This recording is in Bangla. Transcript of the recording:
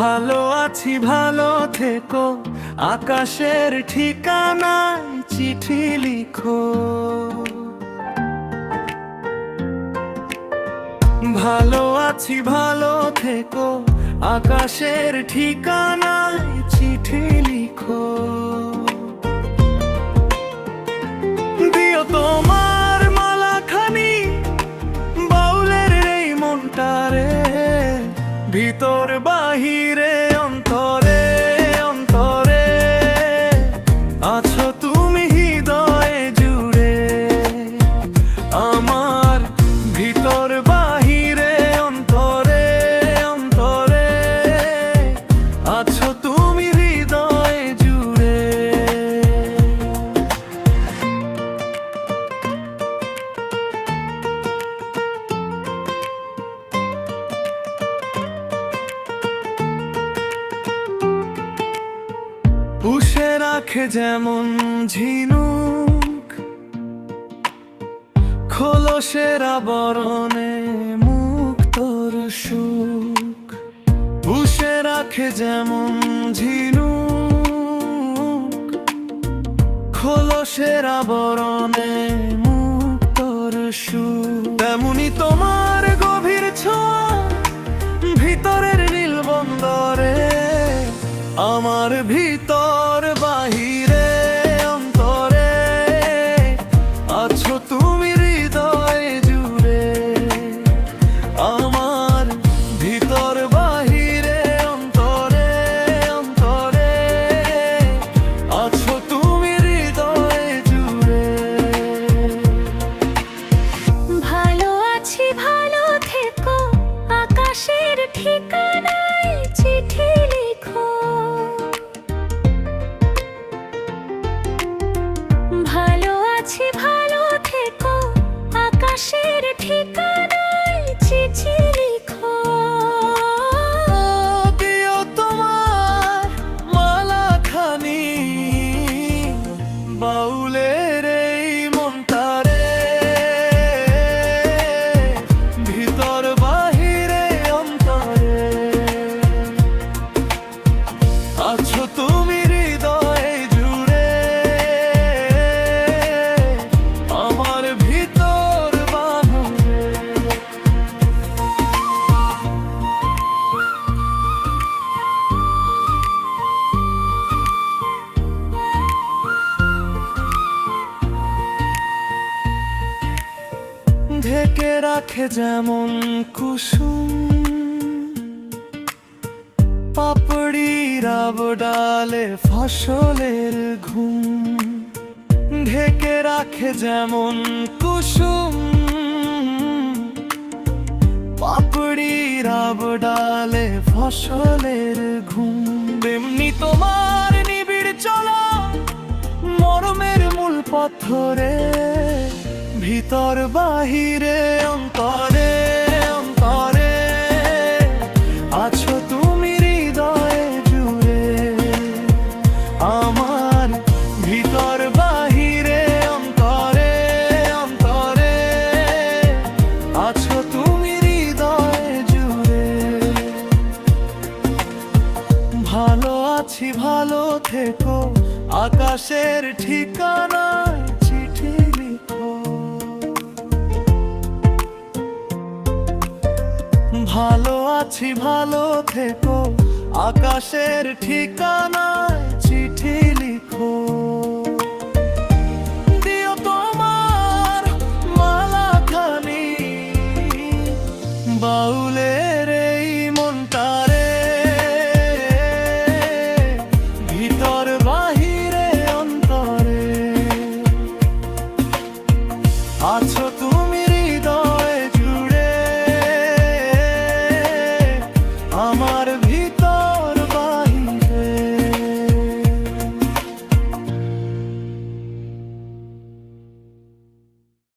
ভালো আছি ভালো থেকো, আকাশের ঠিকানায় চিঠি লিখো। ভালো আছি ভালো থেকো, আকাশের ঠিকানায় চিঠি লিখো। দিও তোমার মালাখানি বাউলের এই মনটারে, ভিতর বাহিরে অন্তরে অন্তরে আছো তুমি হৃদয়ে জুড়ে। আমার ভিতর বাহিরে অন্তরে অন্তরে আছো তুমি হৃদয়ে জুড়ে। পুষে রাখে যেমন ঝিনুক খোলসের আবরণে মুক্তর সুখ। পুষে রাখে যেমন ঝিনুক খোলসের আবরণে মুক্তর সুখ, তেমনি তোমার গভীর ছোঁয়া ভিতরের নীল বন্দরে। আমার ভিতর বাহিরে অন্তরে আছো তুমি হৃদয়ে জুড়ে। আমার ভিতর বাহিরে অন্তরে অন্তরে আছো তুমি হৃদয়ে জুড়ে। ভালো আছি ভালো থেকো, আকাশের ঠিকানায় চিঠি লিখো। ভালো আছি ভালো থেকো, আকাশের ঠিকানায় চিঠি লিখো। দিও তোমার মালাখানি বাউলের এই মনটারে, ভিতর বাহিরে অন্তরে আছো তুমি হৃদয়ে জুড়ে। আমার ভিতর বাহুরে ঢেকে রাখে যেমন কুসুম পাপড়ির আবডালে ফসলের ঘুম। ঢেকে রাখে যেমন কুসুম পাপড়ির আবডালে ফসলের ঘুম, তেমনি তোমার নিবিড় চলা মরমের মূল পথরে। ভিতর বাহিরে অন্তরে অন্তরে আছো তুমি হৃদয়ে জুড়ে। আমার ভিতর বাহিরে অন্তরে অন্তরে আছো তুমি হৃদয়ে জুড়ে। ভালো আছি ভালো থেকো, আকাশের ঠিকানায় চিঠি লিখো। ভালো আছি ভালো থেকো, আকাশের ঠিকানায় চিঠি লিখো।